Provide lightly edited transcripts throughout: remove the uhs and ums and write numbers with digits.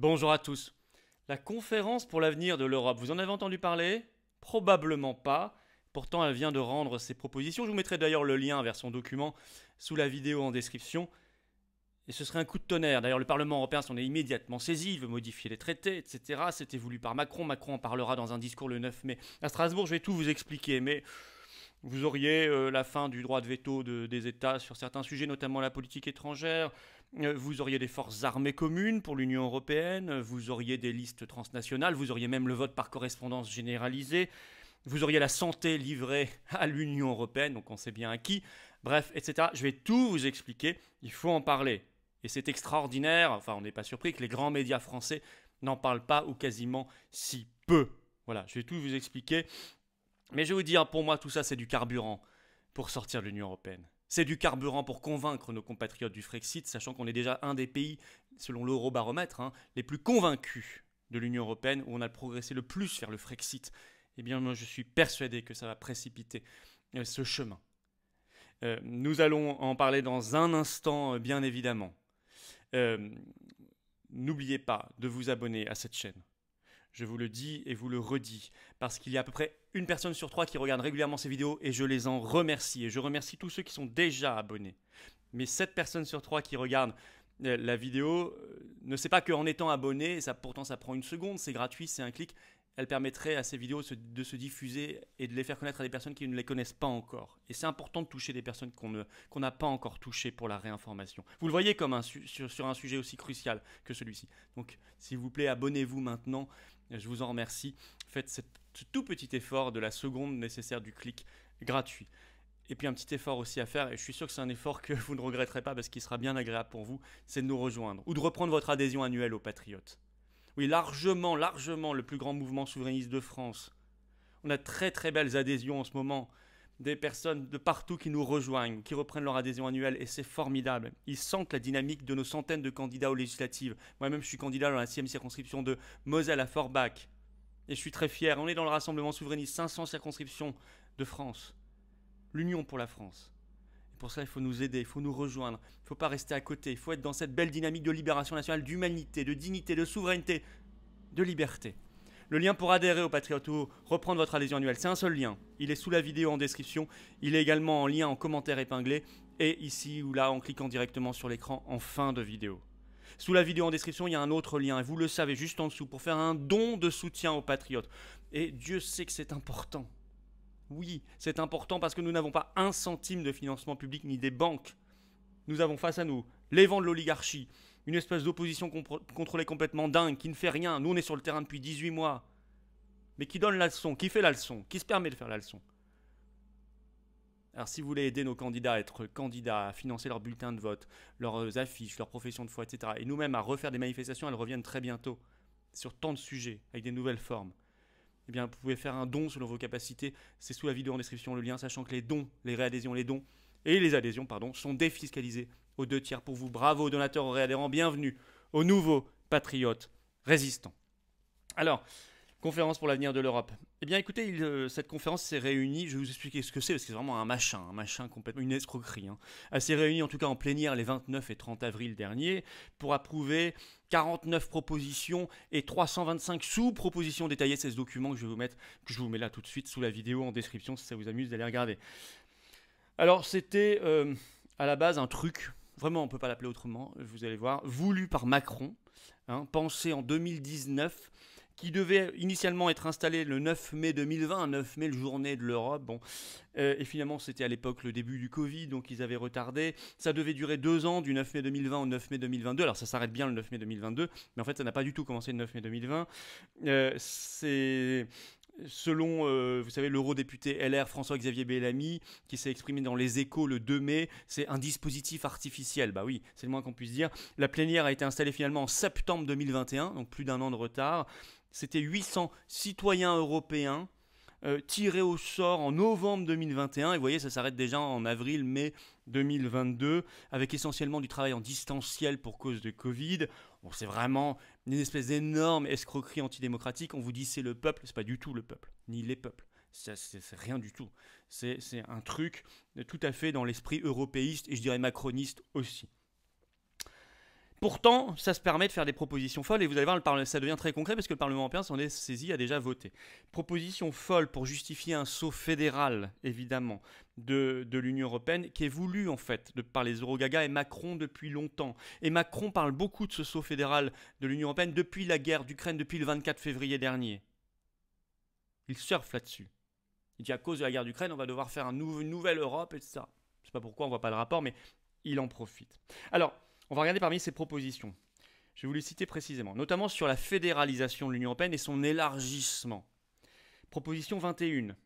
Bonjour à tous. La conférence pour l'avenir de l'Europe, vous en avez entendu parler? Probablement pas. Pourtant, elle vient de rendre ses propositions. Je vous mettrai d'ailleurs le lien vers son document sous la vidéo en description. Et ce serait un coup de tonnerre. D'ailleurs, le Parlement européen s'en est immédiatement saisi, il veut modifier les traités, etc. C'était voulu par Macron. Macron en parlera dans un discours le 9 mai. À Strasbourg, je vais tout vous expliquer, mais vous auriez la fin du droit de veto des États sur certains sujets, notamment la politique étrangère. Vous auriez des forces armées communes pour l'Union européenne. Vous auriez des listes transnationales. Vous auriez même le vote par correspondance généralisé. Vous auriez la santé livrée à l'Union européenne, donc on sait bien à qui. Bref, etc. Je vais tout vous expliquer. Il faut en parler. Et c'est extraordinaire, enfin on n'est pas surpris que les grands médias français n'en parlent pas ou quasiment si peu. Voilà, je vais tout vous expliquer. Mais je vais vous dire, pour moi, tout ça, c'est du carburant pour sortir de l'Union européenne. C'est du carburant pour convaincre nos compatriotes du Frexit, sachant qu'on est déjà un des pays, selon l'Eurobaromètre, les plus convaincus de l'Union européenne, où on a progressé le plus vers le Frexit. Eh bien, moi, je suis persuadé que ça va précipiter ce chemin. Nous allons en parler dans un instant, bien évidemment. N'oubliez pas de vous abonner à cette chaîne. Je vous le dis et vous le redis, parce qu'il y a à peu près une personne sur trois qui regarde régulièrement ces vidéos et je les en remercie. Et je remercie tous ceux qui sont déjà abonnés. Mais 7 personnes sur 3 qui regardent la vidéo ne sait pas qu'en étant abonné, pourtant ça prend une seconde, c'est gratuit, c'est un clic, elle permettrait à ces vidéos de se diffuser et de les faire connaître à des personnes qui ne les connaissent pas encore. Et c'est important de toucher des personnes qu'on n'a pas encore touchées pour la réinformation. Vous le voyez comme sur un sujet aussi crucial que celui-ci. Donc s'il vous plaît, abonnez-vous maintenant. Je vous en remercie. Faites ce tout petit effort de la seconde nécessaire du clic gratuit. Et puis un petit effort aussi à faire, et je suis sûr que c'est un effort que vous ne regretterez pas parce qu'il sera bien agréable pour vous, c'est de nous rejoindre ou de reprendre votre adhésion annuelle aux Patriotes. Oui, largement le plus grand mouvement souverainiste de France. On a très très belles adhésions en ce moment. Des personnes de partout qui nous rejoignent, qui reprennent leur adhésion annuelle, et c'est formidable. Ils sentent la dynamique de nos centaines de candidats aux législatives. Moi-même, je suis candidat dans la 6e circonscription de Moselle à Forbach. Et je suis très fier. On est dans le Rassemblement souverainiste, 500 circonscriptions de France. L'Union pour la France. Et pour ça, il faut nous aider, il faut nous rejoindre. Il ne faut pas rester à côté. Il faut être dans cette belle dynamique de libération nationale, d'humanité, de dignité, de souveraineté, de liberté. Le lien pour adhérer au Patriote ou reprendre votre adhésion annuelle, c'est un seul lien. Il est sous la vidéo en description. Il est également en lien en commentaire épinglé. Et ici ou là en cliquant directement sur l'écran en fin de vidéo. Sous la vidéo en description, il y a un autre lien. Et vous le savez, juste en dessous, pour faire un don de soutien aux Patriotes. Et Dieu sait que c'est important. Oui, c'est important parce que nous n'avons pas un centime de financement public ni des banques. Nous avons face à nous les vents de l'oligarchie, une espèce d'opposition contrôlée complètement dingue, qui ne fait rien. Nous, on est sur le terrain depuis 18 mois. Mais qui donne la leçon, qui fait la leçon, qui se permet de faire la leçon. Alors si vous voulez aider nos candidats à être candidats, à financer leurs bulletins de vote, leurs affiches, leurs professions de foi, etc., et nous-mêmes à refaire des manifestations, elles reviennent très bientôt, sur tant de sujets, avec des nouvelles formes, eh bien, vous pouvez faire un don selon vos capacités. C'est sous la vidéo en description le lien, sachant que les dons, les réadhésions, les dons et les adhésions, sont défiscalisés aux 2 tiers pour vous. Bravo, donateurs et réadhérents, bienvenue aux nouveaux patriotes résistants. Alors, conférence pour l'avenir de l'Europe. Eh bien, écoutez, cette conférence s'est réunie, je vais vous expliquer ce que c'est, parce que c'est vraiment un machin complètement, une escroquerie. Elle s'est réunie en tout cas en plénière les 29 et 30 avril dernier pour approuver 49 propositions et 325 sous-propositions détaillées. C'est ce document que je vous mets là tout de suite sous la vidéo en description si ça vous amuse d'aller regarder. Alors, c'était à la base un truc, vraiment on ne peut pas l'appeler autrement, vous allez voir, voulu par Macron, pensé en 2019, qui devait initialement être installé le 9 mai 2020, 9 mai, le journée de l'Europe. Bon. Et finalement, c'était à l'époque le début du Covid, donc ils avaient retardé. Ça devait durer 2 ans, du 9 mai 2020 au 9 mai 2022. Alors ça s'arrête bien le 9 mai 2022, mais en fait, ça n'a pas du tout commencé le 9 mai 2020. C'est... Selon, vous savez, l'eurodéputé LR François-Xavier Bellamy, qui s'est exprimé dans Les Échos le 2 mai, c'est un dispositif artificiel. Bah oui, c'est le moins qu'on puisse dire. La plénière a été installée finalement en septembre 2021, donc plus d'1 an de retard. C'était 800 citoyens européens tirés au sort en novembre 2021. Et vous voyez, ça s'arrête déjà en avril-mai 2022, avec essentiellement du travail en distanciel pour cause de Covid. Bon, c'est vraiment une espèce d'énorme escroquerie antidémocratique. On vous dit c'est le peuple, c'est pas du tout le peuple, ni les peuples. C'est rien du tout. C'est un truc tout à fait dans l'esprit européiste et je dirais macroniste aussi. Pourtant, ça se permet de faire des propositions folles, et vous allez voir, ça devient très concret parce que le Parlement européen s'en est saisi, a déjà voté. Proposition folle pour justifier un saut fédéral, évidemment, de l'Union européenne, qui est voulu en fait par les Eurogagas et Macron depuis longtemps. Et Macron parle beaucoup de ce saut fédéral de l'Union européenne depuis la guerre d'Ukraine, depuis le 24 février dernier. Il surfe là-dessus. Il dit à cause de la guerre d'Ukraine, on va devoir faire une nouvelle Europe, etc. Je ne sais pas pourquoi, on ne voit pas le rapport, mais il en profite. Alors, on va regarder parmi ces propositions. Je vais vous les citer précisément, notamment sur la fédéralisation de l'Union européenne et son élargissement. Proposition 21.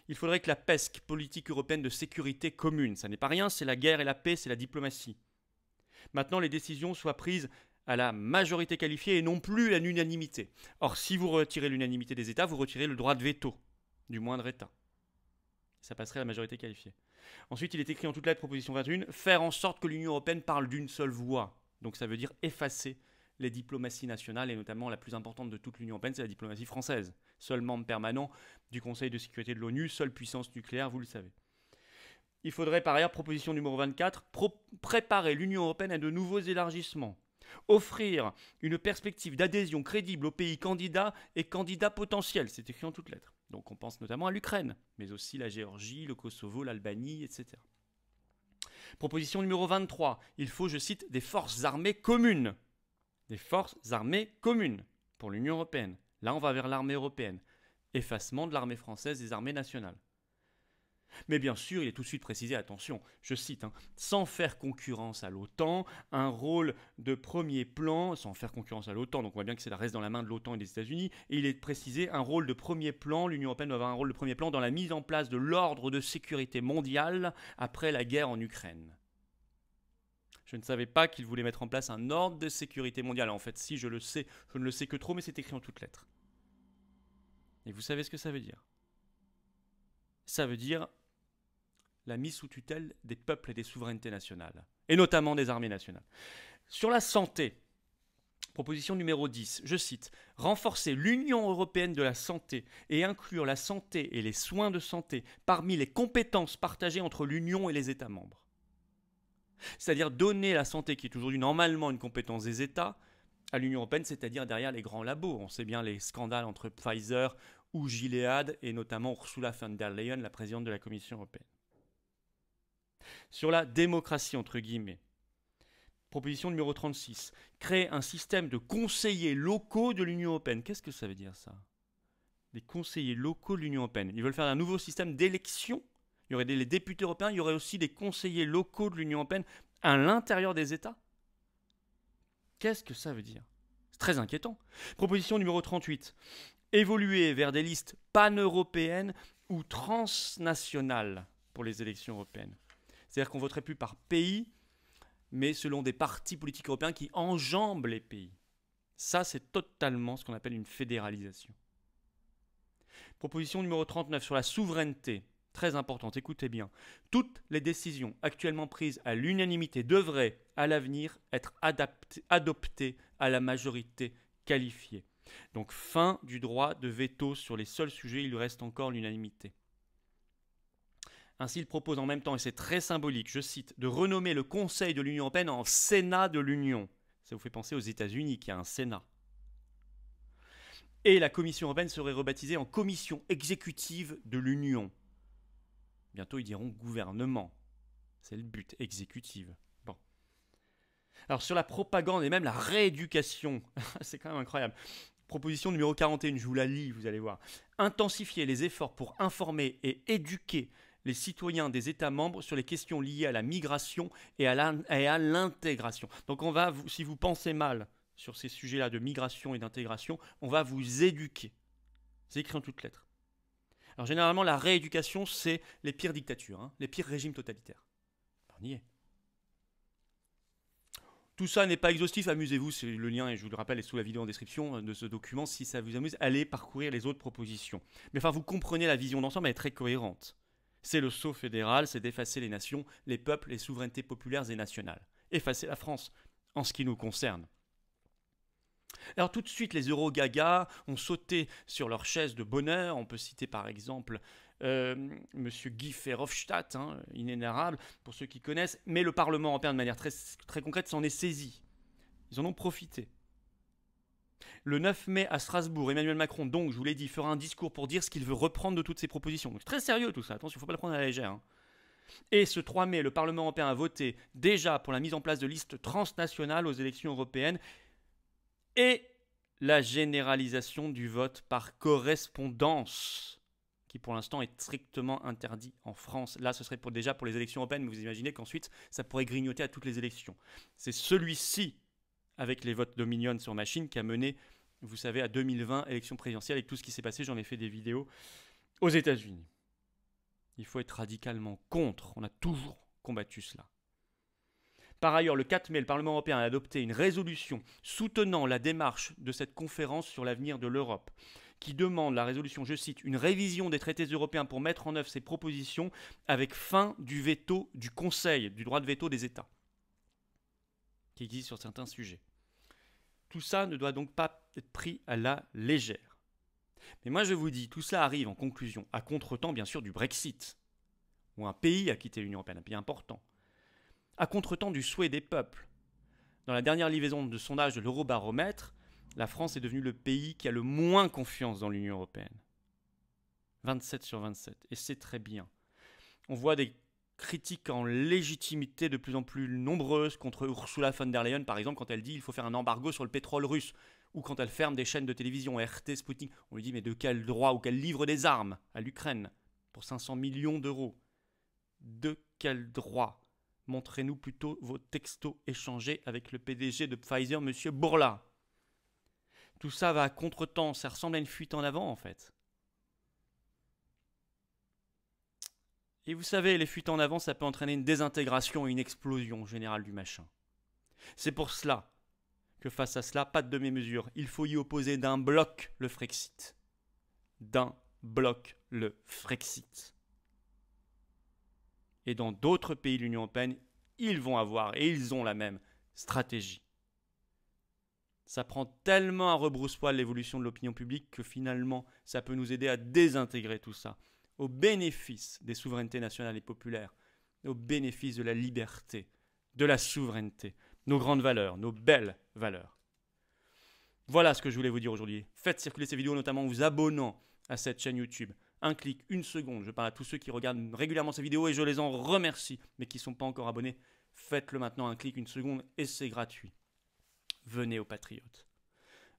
Il faudrait que la PESC, politique européenne de sécurité commune, ça n'est pas rien, c'est la guerre et la paix, c'est la diplomatie. Maintenant, les décisions soient prises à la majorité qualifiée et non plus à l'unanimité. Or, si vous retirez l'unanimité des États, vous retirez le droit de veto du moindre État. Ça passerait à la majorité qualifiée. Ensuite, il est écrit en toutes lettres, proposition 21, faire en sorte que l'Union européenne parle d'une seule voix. Donc ça veut dire effacer les diplomaties nationales, et notamment la plus importante de toute l'Union européenne, c'est la diplomatie française. Seul membre permanent du Conseil de sécurité de l'ONU, seule puissance nucléaire, vous le savez. Il faudrait par ailleurs, proposition numéro 24, préparer l'Union européenne à de nouveaux élargissements. Offrir une perspective d'adhésion crédible aux pays candidats et candidats potentiels. C'est écrit en toutes lettres. Donc on pense notamment à l'Ukraine, mais aussi la Géorgie, le Kosovo, l'Albanie, etc. Proposition numéro 23. Il faut, je cite, des forces armées communes. Des forces armées communes pour l'Union européenne. Là, on va vers l'armée européenne. Effacement de l'armée française des armées nationales. Mais bien sûr, il est tout de suite précisé, attention, je cite, sans faire concurrence à l'OTAN, un rôle de premier plan, sans faire concurrence à l'OTAN, donc on voit bien que ça reste dans la main de l'OTAN et des États-Unis, et il est précisé un rôle de premier plan, l'Union européenne doit avoir un rôle de premier plan dans la mise en place de l'ordre de sécurité mondiale après la guerre en Ukraine. Je ne savais pas qu'il voulait mettre en place un ordre de sécurité mondiale. En fait, si je le sais, je ne le sais que trop, mais c'est écrit en toutes lettres. Et vous savez ce que ça veut dire? Ça veut dire la mise sous tutelle des peuples et des souverainetés nationales, et notamment des armées nationales. Sur la santé, proposition numéro 10, je cite, « Renforcer l'Union européenne de la santé et inclure la santé et les soins de santé parmi les compétences partagées entre l'Union et les États membres. » C'est-à-dire donner la santé, qui est aujourd'hui normalement une compétence des États, à l'Union européenne, c'est-à-dire derrière les grands labos. On sait bien les scandales entre Pfizer ou Gilead, et notamment Ursula von der Leyen, la présidente de la Commission européenne. Sur la démocratie, entre guillemets, proposition numéro 36, créer un système de conseillers locaux de l'Union européenne. Qu'est-ce que ça veut dire, ça? Des conseillers locaux de l'Union européenne. Ils veulent faire un nouveau système d'élection. Il y aurait les députés européens, il y aurait aussi des conseillers locaux de l'Union européenne à l'intérieur des États. Qu'est-ce que ça veut dire? C'est très inquiétant. Proposition numéro 38, évoluer vers des listes pan-européennes ou transnationales pour les élections européennes. C'est-à-dire qu'on ne voterait plus par pays, mais selon des partis politiques européens qui enjambent les pays. Ça, c'est totalement ce qu'on appelle une fédéralisation. Proposition numéro 39 sur la souveraineté, très importante, écoutez bien. Toutes les décisions actuellement prises à l'unanimité devraient, à l'avenir, être adoptées à la majorité qualifiée. Donc, fin du droit de veto sur les seuls sujets, il reste encore l'unanimité. Ainsi, il propose en même temps, et c'est très symbolique, je cite, de renommer le Conseil de l'Union européenne en Sénat de l'Union. Ça vous fait penser aux États-Unis qui a un Sénat. Et la Commission européenne serait rebaptisée en Commission exécutive de l'Union. Bientôt, ils diront gouvernement. C'est le but, exécutive. Bon. Alors, sur la propagande et même la rééducation, c'est quand même incroyable. Proposition numéro 41, je vous la lis, vous allez voir. Intensifier les efforts pour informer et éduquer les citoyens des États membres sur les questions liées à la migration et à l'intégration. Donc on va, si vous pensez mal sur ces sujets-là de migration et d'intégration, on va vous éduquer. C'est écrit en toutes lettres. Alors généralement, la rééducation, c'est les pires dictatures, les pires régimes totalitaires. On y est. Tout ça n'est pas exhaustif, amusez-vous, c'est le lien, et je vous le rappelle, est sous la vidéo en description de ce document. Si ça vous amuse, allez parcourir les autres propositions. Mais enfin, vous comprenez la vision d'ensemble, elle est très cohérente. C'est le saut fédéral, c'est d'effacer les nations, les peuples, les souverainetés populaires et nationales. Effacer la France, en ce qui nous concerne. Alors tout de suite, les Eurogagas ont sauté sur leur chaise de bonheur. On peut citer par exemple M. Guy Verhofstadt, inénarrable, pour ceux qui connaissent. Mais le Parlement européen, de manière très, très concrète, s'en est saisi. Ils en ont profité. Le 9 mai à Strasbourg, Emmanuel Macron, donc, je vous l'ai dit, fera un discours pour dire ce qu'il veut reprendre de toutes ces propositions. Donc, c'est très sérieux tout ça, attention, il ne faut pas le prendre à la légère. Hein. Et ce 3 mai, le Parlement européen a voté déjà pour la mise en place de listes transnationales aux élections européennes et la généralisation du vote par correspondance, qui pour l'instant est strictement interdit en France. Là, ce serait déjà pour les élections européennes, mais vous imaginez qu'ensuite, ça pourrait grignoter à toutes les élections. C'est celui-ci, avec les votes Dominion sur machine, qui a mené, vous savez, à 2020, élection présidentielle, avec tout ce qui s'est passé, j'en ai fait des vidéos, aux États-Unis. Il faut être radicalement contre. On a toujours combattu cela. Par ailleurs, le 4 mai, le Parlement européen a adopté une résolution soutenant la démarche de cette conférence sur l'avenir de l'Europe, qui demande, la résolution, je cite, une révision des traités européens pour mettre en œuvre ces propositions avec fin du veto du Conseil, du droit de veto des États, qui existe sur certains sujets. Tout ça ne doit donc pas être pris à la légère. Mais moi je vous dis, tout cela arrive en conclusion, à contre-temps bien sûr du Brexit, où un pays a quitté l'Union européenne, un pays important, à contre-temps du souhait des peuples. Dans la dernière livraison de sondage de l'Eurobaromètre, la France est devenue le pays qui a le moins confiance dans l'Union européenne. 27 sur 27, et c'est très bien. On voit des critiques en légitimité de plus en plus nombreuses contre Ursula von der Leyen, par exemple, quand elle dit qu'il faut faire un embargo sur le pétrole russe, ou quand elle ferme des chaînes de télévision, RT, Sputnik. On lui dit mais de quel droit, ou qu'elle livre des armes à l'Ukraine pour 500 millions d'euros. De quel droit? Montrez-nous plutôt vos textos échangés avec le PDG de Pfizer, M. Bourla. Tout ça va à contre-temps, ça ressemble à une fuite en avant en fait. Et vous savez, les fuites en avant, ça peut entraîner une désintégration et une explosion générale du machin. C'est pour cela que face à cela, pas de demi-mesure. Il faut y opposer d'un bloc le Frexit. D'un bloc le Frexit. Et dans d'autres pays de l'Union européenne, ils vont avoir, et ils ont la même stratégie. Ça prend tellement à rebrousse-poil l'évolution de l'opinion publique que finalement, ça peut nous aider à désintégrer tout ça, au bénéfice des souverainetés nationales et populaires, au bénéfice de la liberté, de la souveraineté, nos grandes valeurs, nos belles valeurs. Voilà ce que je voulais vous dire aujourd'hui. Faites circuler ces vidéos, notamment en vous abonnant à cette chaîne YouTube. Un clic, une seconde. Je parle à tous ceux qui regardent régulièrement ces vidéos et je les en remercie, mais qui ne sont pas encore abonnés. Faites-le maintenant, un clic, une seconde, et c'est gratuit. Venez aux Patriotes.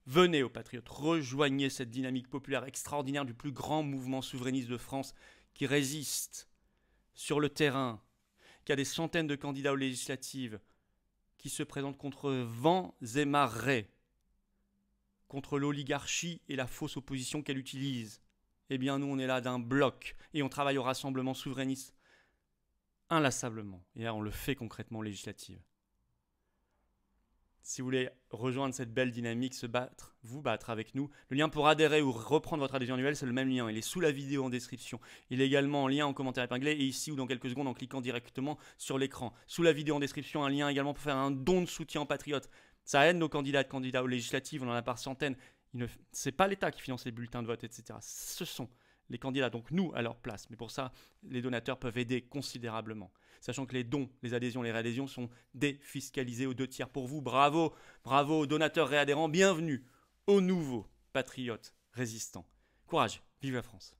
Venez aux Patriotes. Rejoignez cette dynamique populaire extraordinaire du plus grand mouvement souverainiste de France qui résiste sur le terrain, qui a des centaines de candidats aux législatives, qui se présentent contre vents et marées, contre l'oligarchie et la fausse opposition qu'elle utilise. Eh bien, nous, on est là d'un bloc et on travaille au rassemblement souverainiste inlassablement. Et là, on le fait concrètement aux législatives. Si vous voulez rejoindre cette belle dynamique, vous battre avec nous, le lien pour adhérer ou reprendre votre adhésion annuelle, c'est le même lien. Il est sous la vidéo en description. Il est également en lien en commentaire épinglé et ici ou dans quelques secondes en cliquant directement sur l'écran. Sous la vidéo en description, un lien également pour faire un don de soutien en patriote. Ça aide nos candidats aux législatives, on en a par centaines. Ce n'est pas l'État qui finance les bulletins de vote, etc. Ce sont les candidats, donc nous, à leur place. Mais pour ça, les donateurs peuvent aider considérablement. Sachant que les dons, les adhésions, les réadhésions sont défiscalisés aux 2/3 pour vous. Bravo, bravo aux donateurs réadhérents, bienvenue aux nouveaux patriotes résistants. Courage, vive la France.